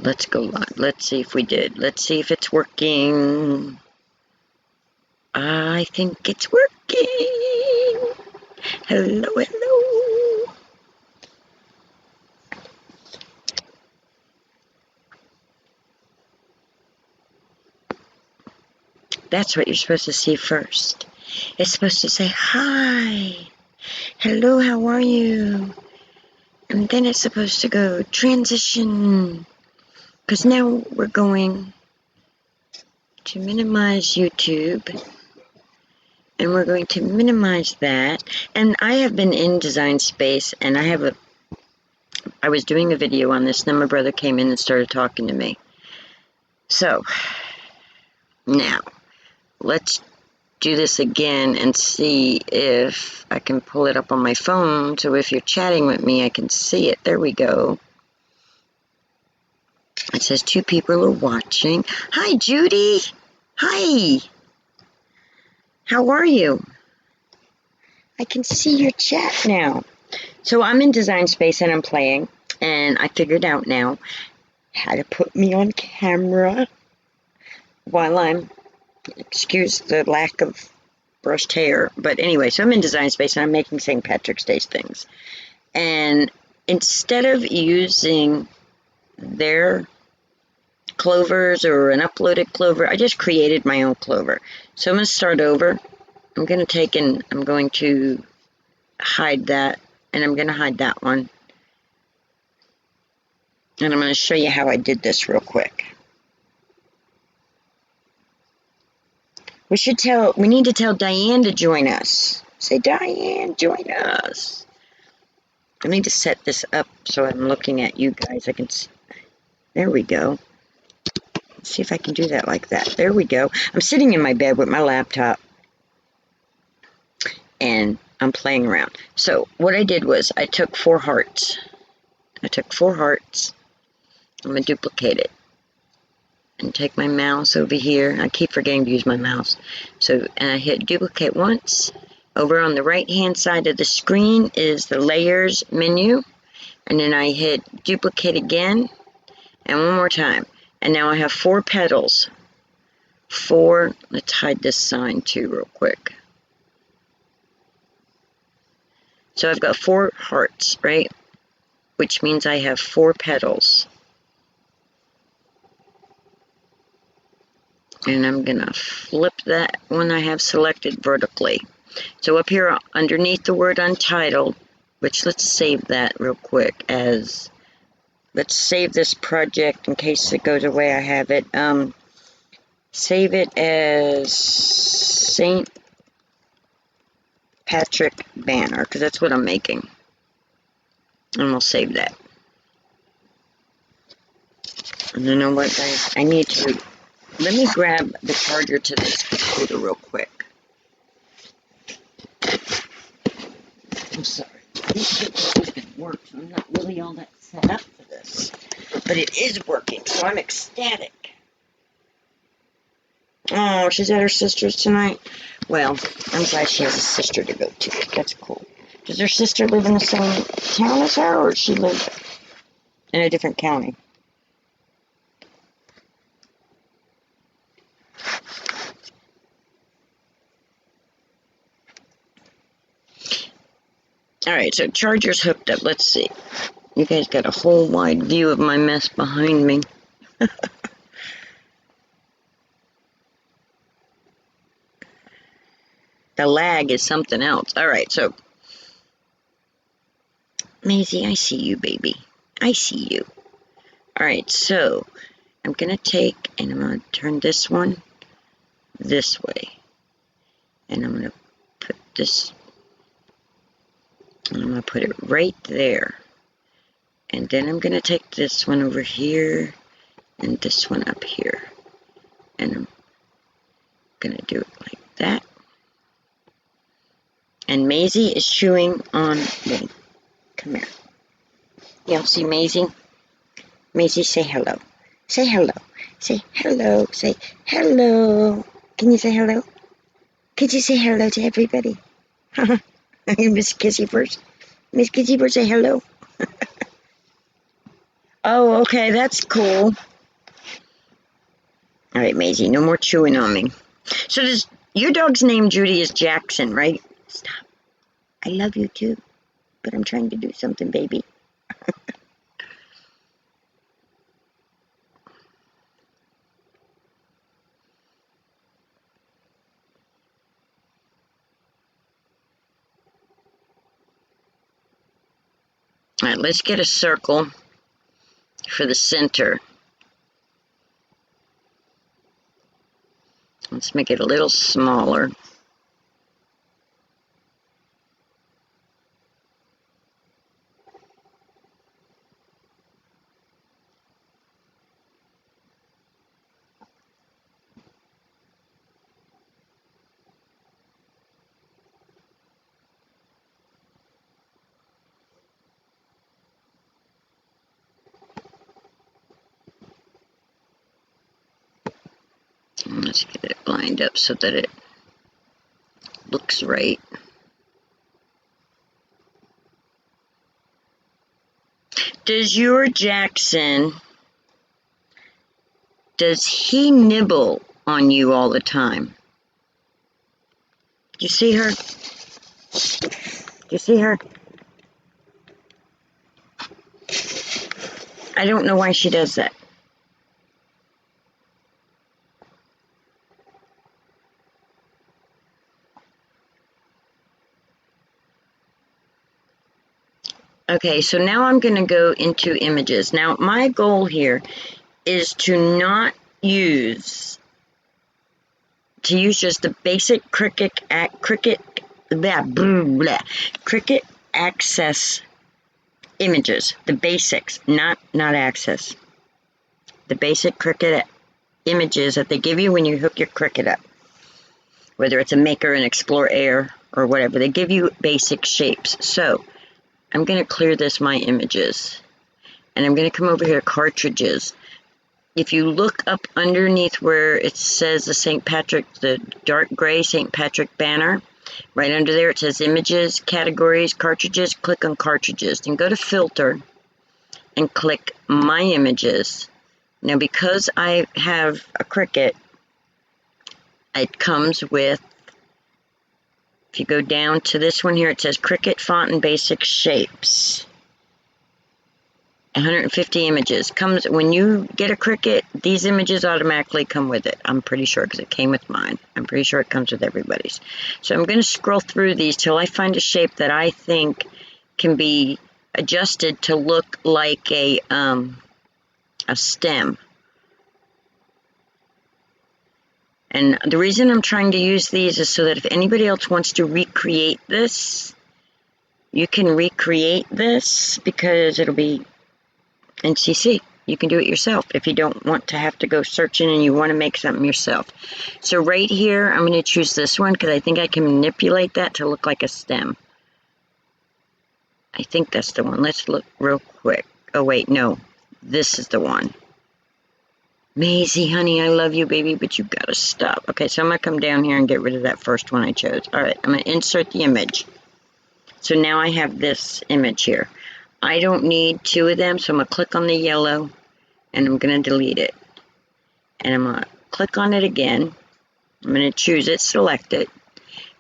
Let's go live. Let's see if we did. Let's see if it's working. I think it's working. Hello, hello. That's what you're supposed to see first. It's supposed to say, hi. Hello, how are you? And then it's supposed to go transition. Because now we're going to minimize YouTube. And we're going to minimize that. And I have been in Design Space, and I was doing a video on this, and then my brother came in and started talking to me. So, now, let's do this again and see if I can pull it up on my phone, so if you're chatting with me, I can see it. There we go. It says 2 people are watching. Hi, Judy. Hi. How are you? I can see your chat now. So I'm in Design Space and I'm playing, and I figured out now how to put me on camera while I'm, excuse the lack of brushed hair, but anyway, so I'm in Design Space and I'm making St. Patrick's Day things. And instead of using their clovers or an uploaded clover, I just created my own clover. So I'm going to start over. I'm going to take and I'm going to hide that, and I'm going to hide that one. And I'm going to show you how I did this real quick. We need to tell Diane to join us. Say, Diane, join us. I need to set this up so I'm looking at you guys. I can see. There we go. Let's see if I can do that like that. There we go. I'm sitting in my bed with my laptop, and I'm playing around. So what I did was I took 4 hearts. I'm going to duplicate it. And take my mouse over here. I keep forgetting to use my mouse. So, and I hit duplicate once. Over on the right hand side of the screen is the layers menu. And then I hit duplicate again. And one more time. And now I have 4 petals. 4, let's hide this sign too real quick. So I've got 4 hearts, right? Which means I have 4 petals. And I'm going to flip that one I have selected vertically. So up here underneath the word untitled, which let's save that real quick as, let's save this project in case it goes away. I have it. Save it as St. Patrick banner, because that's what I'm making. And we'll save that. And you know what, guys? I need to, let me grab the charger to this computer real quick. I'm sorry. This doesn't work, so I'm not really all that set up for this. But it is working, so I'm ecstatic. Oh, she's at her sister's tonight? Well, I'm glad she has a sister to go to. That's cool. Does her sister live in the same town as her, or does she live in a different county? Alright, so charger's hooked up. Let's see. You guys got a whole wide view of my mess behind me. The lag is something else. Alright, so Maisie, I see you, baby. I see you. Alright, so I'm going to take and I'm going to turn this one this way. And I'm going to put this, and I'm going to put it right there. And then I'm going to take this one over here and this one up here. And I'm going to do it like that. And Maisie is chewing on me. Come here. Y'all see Maisie? Maisie, say hello. Say hello. Say hello. Say hello. Can you say hello? Could you say hello to everybody? Miss Kissy first. Miss Kissy first, say hello. Oh, okay, that's cool. All right, Maisie, no more chewing on me. So does your dog's name, Judy, is Jackson, right? Stop. I love you too, but I'm trying to do something, baby. All right, let's get a circle for the center. Let's make it a little smaller. And let's get it lined up so that it looks right. Does your Jackson, does he nibble on you all the time? Do you see her? Do you see her? I don't know why she does that. Okay, so now I'm going to go into images. Now, my goal here is to not use, to use just the basic Cricut Access images, the basics, not Access. The basic Cricut images that they give you when you hook your Cricut up. Whether it's a Maker, an Explore Air, or whatever, they give you basic shapes. So, I'm going to clear this my images. And I'm going to come over here to cartridges. If you look up underneath where it says the St. Patrick, the dark gray St. Patrick banner, right under there it says images, categories, cartridges, click on cartridges. Then go to filter and click my images. Now because I have a Cricut, it comes with, if you go down to this one here, it says Cricut Font and Basic Shapes. 150 images. Comes when you get a Cricut, these images automatically come with it. I'm pretty sure because it came with mine. I'm pretty sure it comes with everybody's. So I'm going to scroll through these till I find a shape that I think can be adjusted to look like a stem. And the reason I'm trying to use these is so that if anybody else wants to recreate this, you can recreate this because it'll be in CC. You can do it yourself if you don't want to have to go searching and you want to make something yourself. So right here, I'm going to choose this one because I think I can manipulate that to look like a stem. I think that's the one. Let's look real quick. Oh, wait, no. This is the one. Maisie, honey, I love you, baby, but you gotta stop. Okay, so I'm gonna come down here and get rid of that first one I chose. All right, I'm gonna insert the image. So now I have this image here. I don't need two of them, so I'm gonna click on the yellow and I'm gonna delete it. And I'm gonna click on it again. I'm gonna choose it, select it,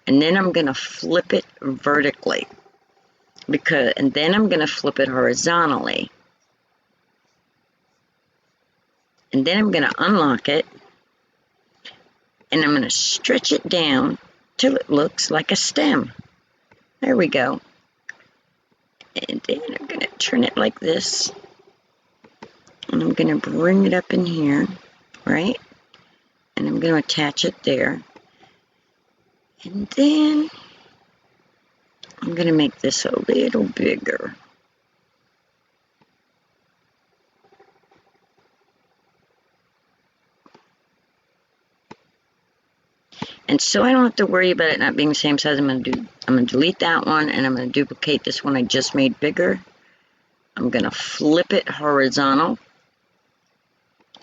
and then I'm gonna flip it vertically. And then I'm gonna flip it horizontally. And then I'm gonna unlock it. And I'm gonna stretch it down till it looks like a stem. There we go. And then I'm going to turn it like this. And I'm going to bring it up in here, right? And I'm going to attach it there. And then I'm going to make this a little bigger. And so I don't have to worry about it not being the same size, I'm going to delete that one and I'm going to duplicate this one I just made bigger. I'm going to flip it horizontal.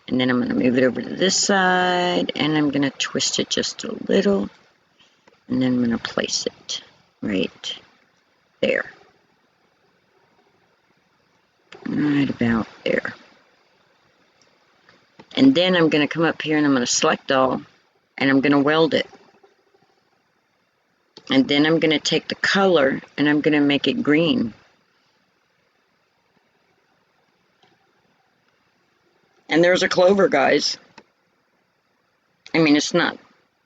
And then I'm going to move it over to this side and I'm going to twist it just a little. And then I'm going to place it right there. Right about there. And then I'm going to come up here and I'm going to select all, and I'm going to weld it. And then I'm going to take the color and I'm going to make it green. And there's a clover, guys. I mean, it's not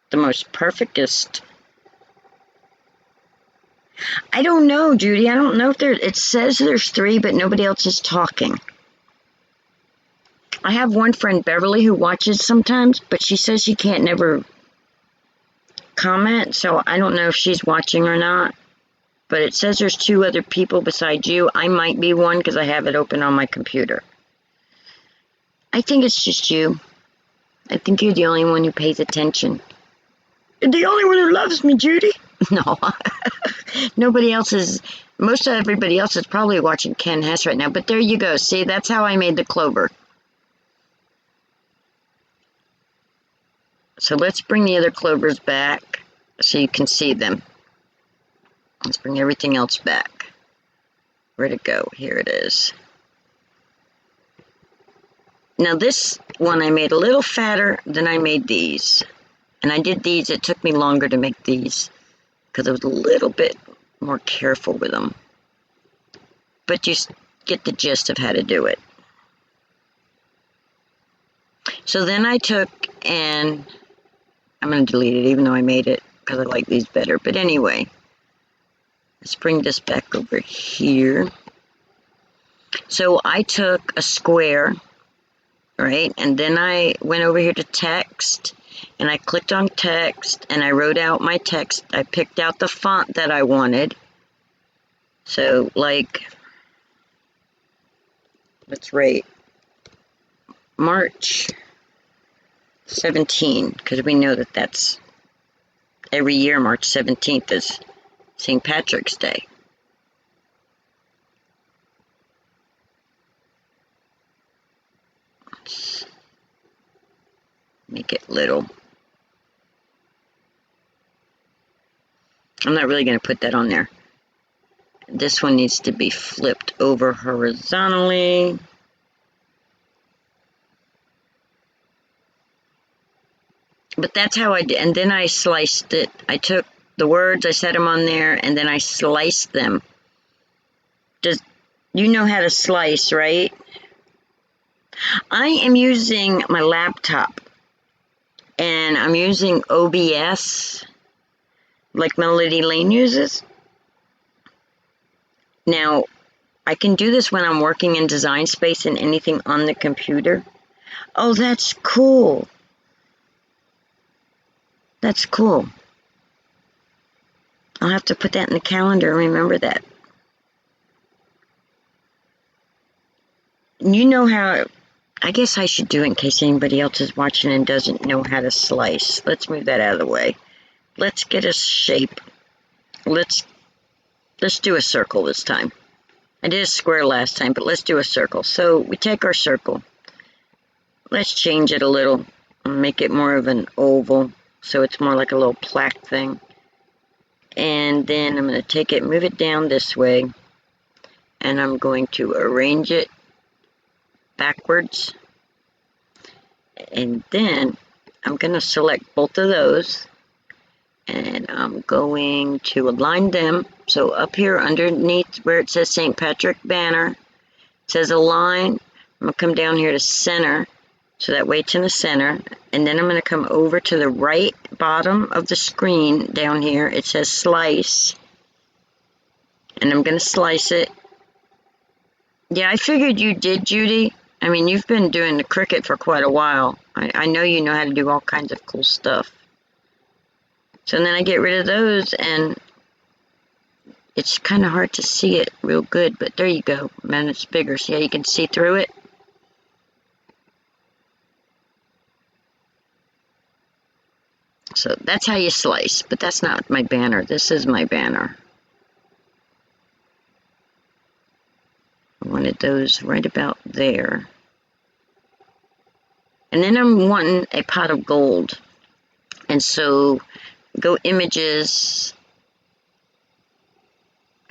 the most perfectest. I don't know, Judy. I don't know if it says there's 3, but nobody else is talking. I have one friend, Beverly, who watches sometimes, but she says she can't never comment, so I don't know if she's watching or not. But it says there's 2 other people besides you. I might be one because I have it open on my computer. I think it's just you. I think you're the only one who pays attention. You're the only one who loves me, Judy. No. Nobody else is. Most of everybody else is probably watching Ken Hess right now. But there you go. See, that's how I made the clover. So let's bring the other clovers back so you can see them. Let's bring everything else back. Where'd it go? Here it is. Now this one I made a little fatter than I made these. And I did these, it took me longer to make these because I was a little bit more careful with them. But you get the gist of how to do it. So then I took and I'm going to delete it even though I made it because I like these better. But anyway, let's bring this back over here. So I took a square, right? And then I went over here to text and I clicked on text and I wrote out my text. I picked out the font that I wanted. So like, let's rate March 17, because we know that that's every year March 17th is St. Patrick's Day. Let's make it little. I'm not really going to put that on there. This one needs to be flipped over horizontally. But that's how I did. And then I sliced it. I took the words, I set them on there, and then I sliced them. You know how to slice, right? I am using my laptop. And I'm using OBS, like Melody Lane uses. Now, I can do this when I'm working in Design Space and anything on the computer. Oh, that's cool. That's cool. I'll have to put that in the calendar and remember that. You know how, I guess I should do it in case anybody else is watching and doesn't know how to slice. Let's move that out of the way. Let's get a shape. Let's do a circle this time. I did a square last time, but let's do a circle. So we take our circle. Let's change it a little and make it more of an oval. So it's more like a little plaque thing. And then I'm going to take it, move it down this way. And I'm going to arrange it backwards. And then I'm going to select both of those. And I'm going to align them. So up here underneath where it says St. Patrick banner, it says align. I'm going to come down here to center. So that way it's in the center. And then I'm going to come over to the right bottom of the screen down here. It says slice. And I'm going to slice it. Yeah, I figured you did, Judy. I mean, you've been doing the Cricut for quite a while. I know you know how to do all kinds of cool stuff. So then I get rid of those, and it's kind of hard to see it real good, but there you go. Man, it's bigger. See how you can see through it? So that's how you slice, but that's not my banner. This is my banner. I wanted those right about there. And then I'm wanting a pot of gold. And so go images,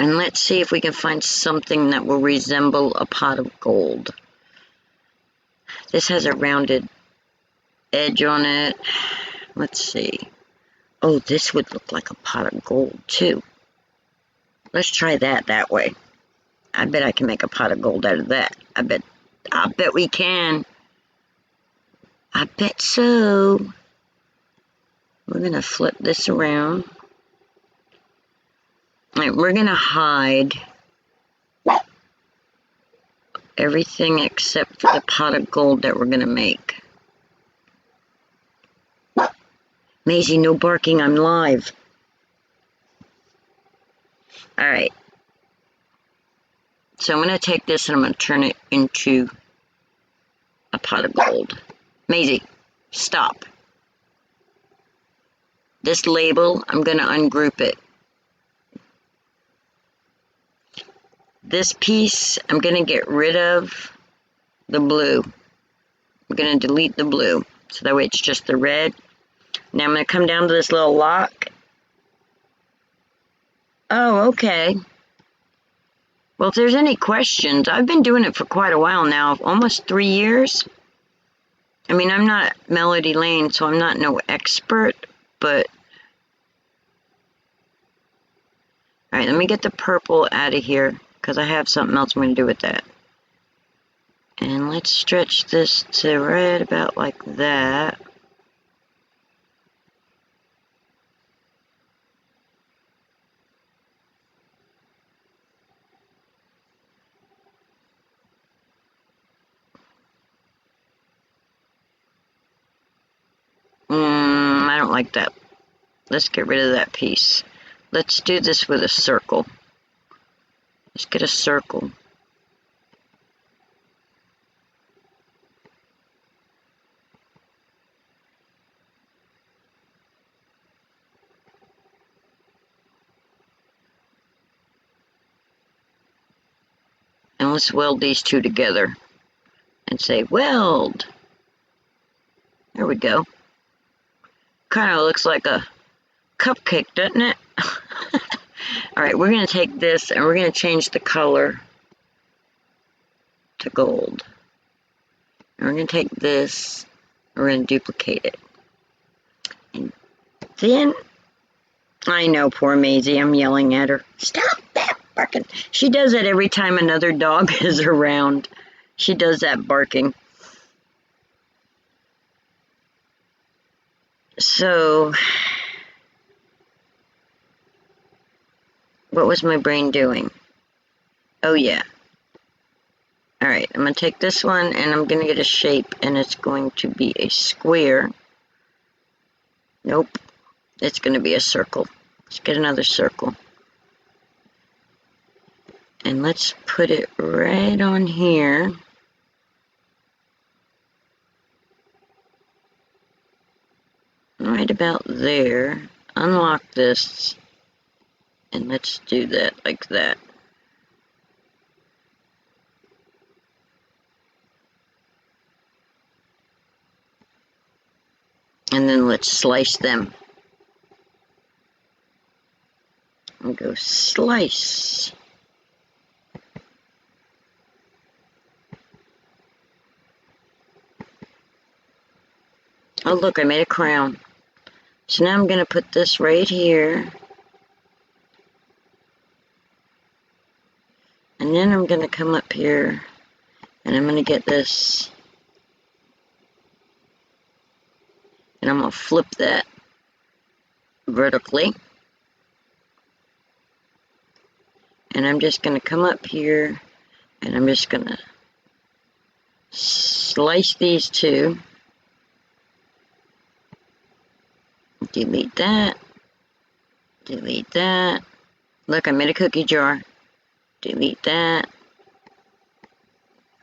And let's see if we can find something that will resemble a pot of gold. This has a rounded edge on it. Let's see. Oh, this would look like a pot of gold too. Let's try that way. I bet I can make a pot of gold out of that. I bet we can. I bet so. We're gonna flip this around. All right, we're gonna hide everything except for the pot of gold that we're gonna make. Maisie, no barking, I'm live. All right. So I'm gonna take this and I'm gonna turn it into a pot of gold. Maisie, stop. This label, I'm gonna ungroup it. This piece, I'm gonna get rid of the blue. I'm gonna delete the blue, so that way it's just the red. Now I'm gonna come down to this little lock. Oh, okay. Well, if there's any questions, I've been doing it for quite a while now, almost 3 years. I mean, I'm not Melody Lane, so I'm not no expert, but... Alright, let me get the purple out of here, because I have something else I'm going to do with that. And let's stretch this to right about like that. I don't like that. Let's get rid of that piece. Let's do this with a circle. Let's get a circle. And let's weld these two together. And say, weld. There we go. Kind of looks like a cupcake, doesn't it? Alright, we're going to take this and we're going to change the color to gold. And we're going to take this, we're going to duplicate it. And then, I know, poor Maisie, I'm yelling at her. Stop that barking. She does that every time another dog is around. She does that barking. So, what was my brain doing? Oh yeah. Alright, I'm going to take this one and I'm going to get a shape and it's going to be a square. Nope. It's going to be a circle. Let's get another circle. And let's put it right on here. Right about there. Unlock this. And let's do that like that. And then let's slice them. And go slice. Oh look, I made a crown. So now I'm going to put this right here. And then I'm going to come up here and I'm going to get this. And I'm going to flip that vertically. And I'm just going to come up here and I'm just going to slice these two. Delete that. Delete that. Look, I made a cookie jar. Delete that.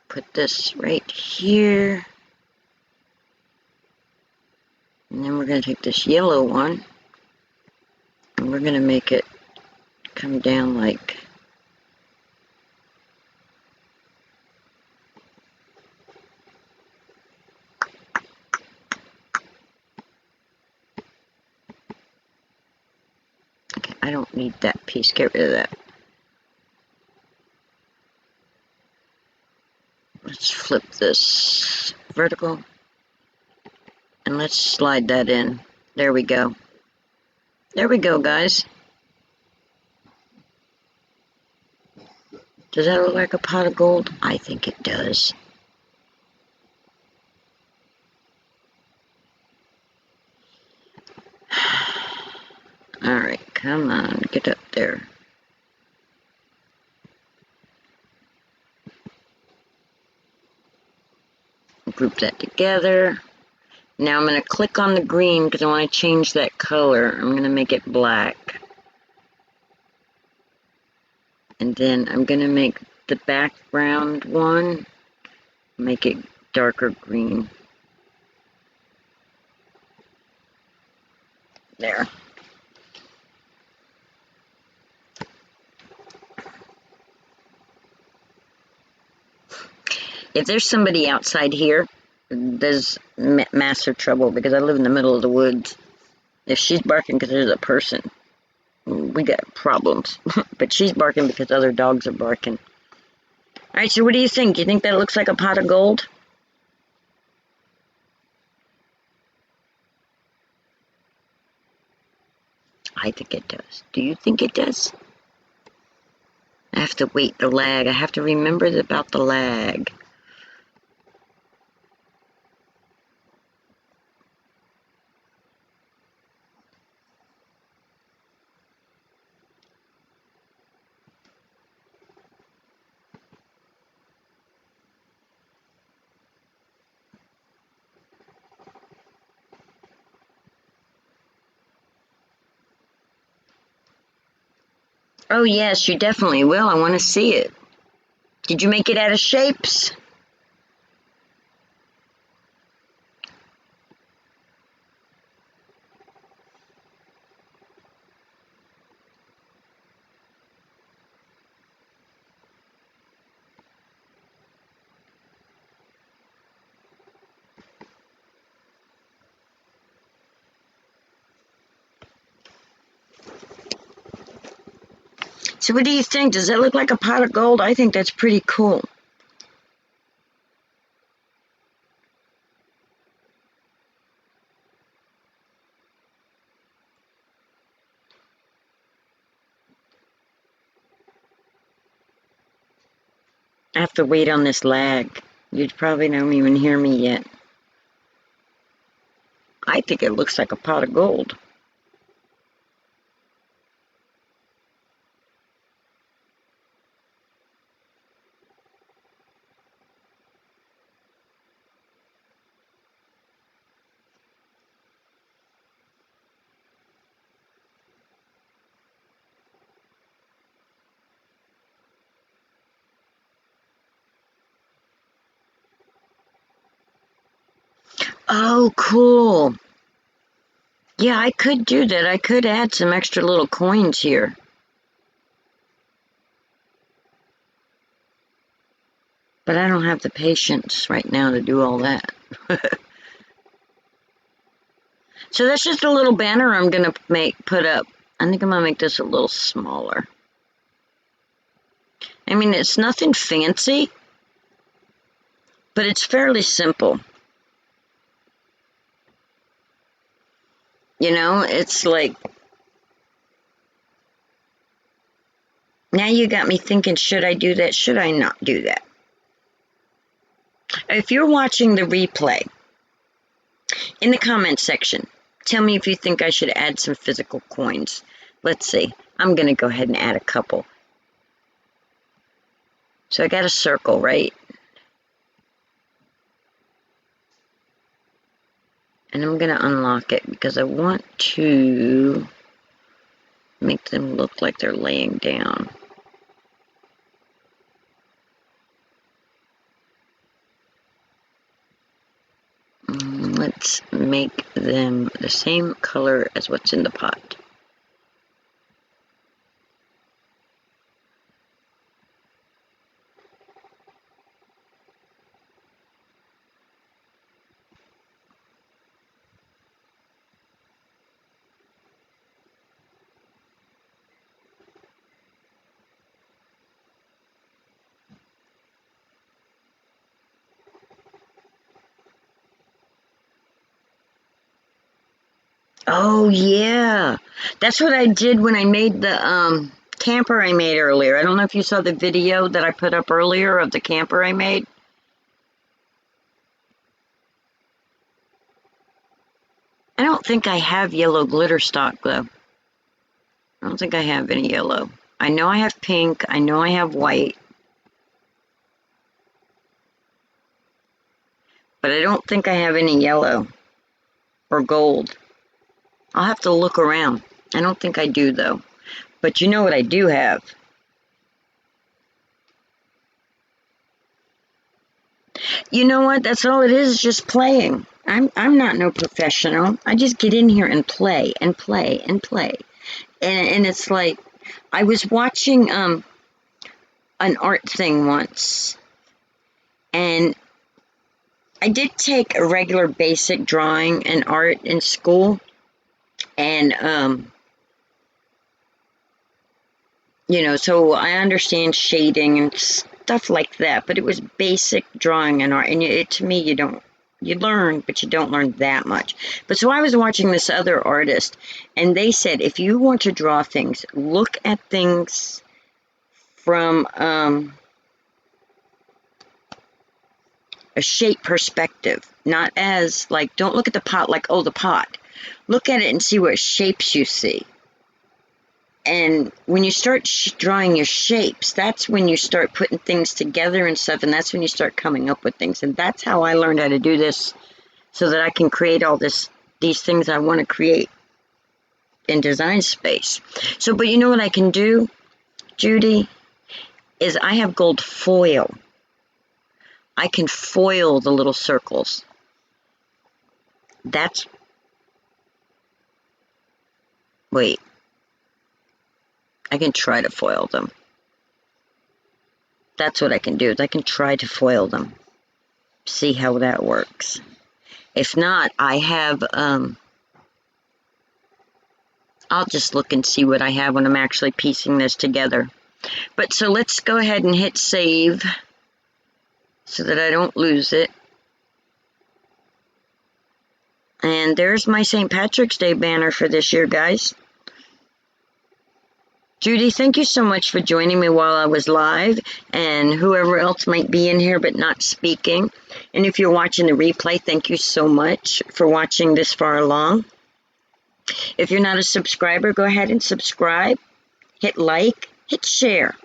Put this right here. And then we're going to take this yellow one. And we're going to make it come down like... Okay, I don't need that piece. Get rid of that. flip this vertical. And let's slide that in. There we go. There we go, guys. Does that look like a pot of gold? I think it does. Alright, come on, get up there. Group that together. Now I'm going to click on the green because I want to change that color. I'm going to make it black. And then I'm going to make the background one, make it darker green. There. If there's somebody outside here, there's massive trouble because I live in the middle of the woods. If she's barking because there's a person, we got problems. But she's barking because other dogs are barking. Alright, so what do you think? Do you think that looks like a pot of gold? I think it does. Do you think it does? I have to wait the lag. I have to remember about the lag. Oh yes, you definitely will. I want to see it. Did you make it out of shapes? So what do you think? Does that look like a pot of gold? I think that's pretty cool. I have to wait on this lag. You probably don't even hear me yet. I think it looks like a pot of gold. Oh, cool. Yeah, I could do that. I could add some extra little coins here. But I don't have the patience right now to do all that. So that's just a little banner I'm going to put up. I think I'm going to make this a little smaller. I mean, it's nothing fancy, but it's fairly simple. You know, it's like, now you got me thinking, should I do that? Should I not do that? If you're watching the replay, in the comment section, tell me if you think I should add some physical coins. Let's see. I'm going to go ahead and add a couple. So I got a circle, right? And I'm going to unlock it because I want to make them look like they're laying down. Let's make them the same color as what's in the pot. Oh, yeah. That's what I did when I made the camper I made earlier. I don't know if you saw the video that I put up earlier of the camper I made. I don't think I have yellow glitter stock, though. I don't think I have any yellow. I know I have pink. I know I have white. But I don't think I have any yellow or gold. I'll have to look around. I don't think I do, though. But you know what I do have? You know what? That's all it is just playing. I'm not no professional. I just get in here and play and play and play. And it's like I was watching an art thing once, and I did take a regular basic drawing and art in school, and you know, so I understand shading and stuff like that, but it was basic drawing and art, and to me, you learn, but you don't learn that much. But so I was watching this other artist, and they said, if you want to draw things, look at things from a shape perspective, not as like, don't look at the pot like, oh, the pot. Look at it and see what shapes you see. And when you start drawing your shapes, that's when you start putting things together and stuff, and that's when you start coming up with things. And that's how I learned how to do this, so that I can create all these things I want to create in Design Space. So, but you know what I can do, Judy, is I have gold foil. I can foil the little circles. Wait, I can try to foil them. That's what I can do, is I can try to foil them. See how that works. If not, I have, I'll just look and see what I have when I'm actually piecing this together. But so let's go ahead and hit save so that I don't lose it. And there's my St. Patrick's Day banner for this year, guys. Judy, thank you so much for joining me while I was live, and whoever else might be in here but not speaking. And if you're watching the replay, thank you so much for watching this far along. If you're not a subscriber, go ahead and subscribe, hit like, hit share.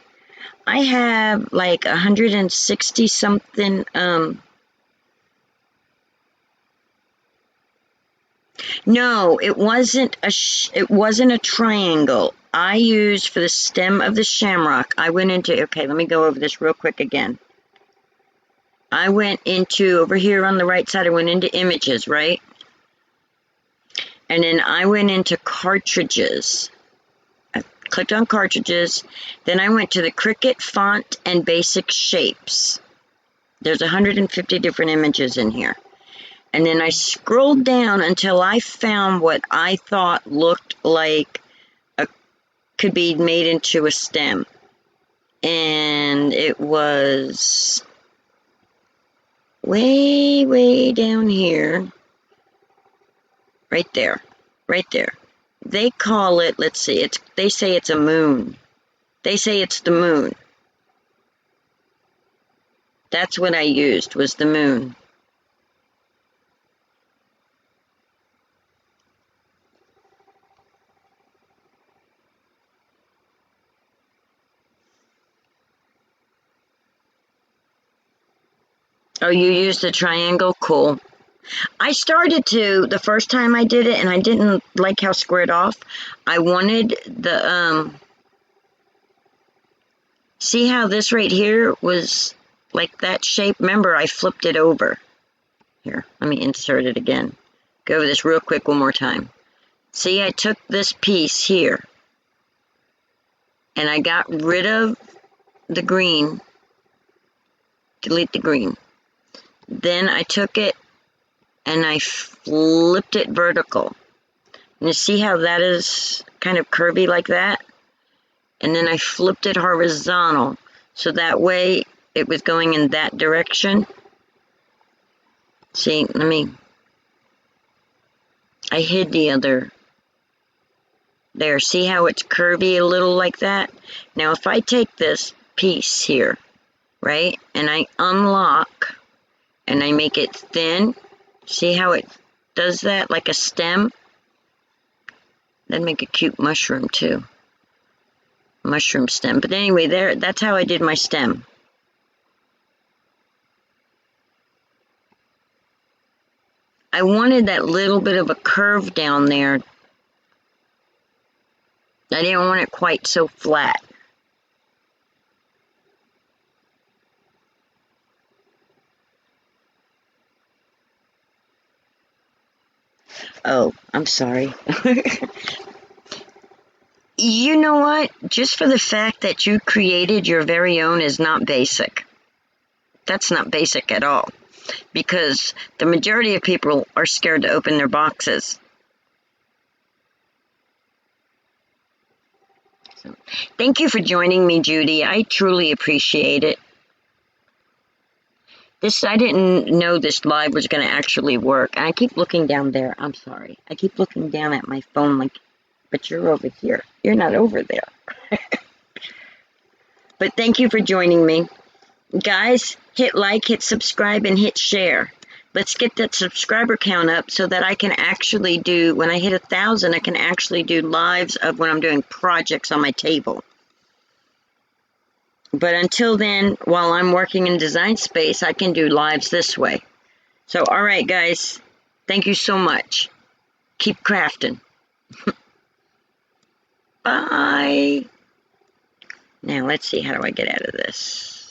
I have like 160 something, no, it wasn't a triangle. I used for the stem of the shamrock. I went into, okay, let me go over this real quick again. I went into, over here on the right side, I went into images, right? And then I went into cartridges. I clicked on cartridges. Then I went to the Cricut font and basic shapes. There's 150 different images in here. And then I scrolled down until I found what I thought looked like could be made into a stem. And it was way, way down here. Right there. Right there. They call it, let's see, they say it's a moon. They say it's the moon. That's what I used, was the moon. Oh, you used the triangle? Cool. I started to, the first time I did it, and I didn't like how squared off. I wanted the, see how this right here was like that shape? Remember, I flipped it over. Here, let me insert it again. Go over this real quick one more time. See, I took this piece here, and I got rid of the green. Delete the green. Then I took it and I flipped it vertical. And you see how that is kind of curvy like that? And then I flipped it horizontal, so that way it was going in that direction. See, I hid the other. There, see how it's curvy a little like that? Now if I take this piece here, right, and I unlock, and I make it thin, see how it does that like a stem? That'd make a cute mushroom too. Mushroom stem. But anyway, there, that's how I did my stem. I wanted that little bit of a curve down there. I didn't want it quite so flat. Oh, I'm sorry. You know what? Just for the fact that you created your very own is not basic. That's not basic at all. Because the majority of people are scared to open their boxes. So, thank you for joining me, Judy. I truly appreciate it. I didn't know this live was going to actually work. And I keep looking down there. I'm sorry. I keep looking down at my phone like, but you're over here. You're not over there. But thank you for joining me. Guys, hit like, hit subscribe, and hit share. Let's get that subscriber count up so that I can actually do, when I hit 1,000, I can actually do lives of when I'm doing projects on my table. But until then, while I'm working in Design Space, I can do lives this way. So, all right, guys, thank you so much. Keep crafting. Bye. Now, let's see, how do I get out of this?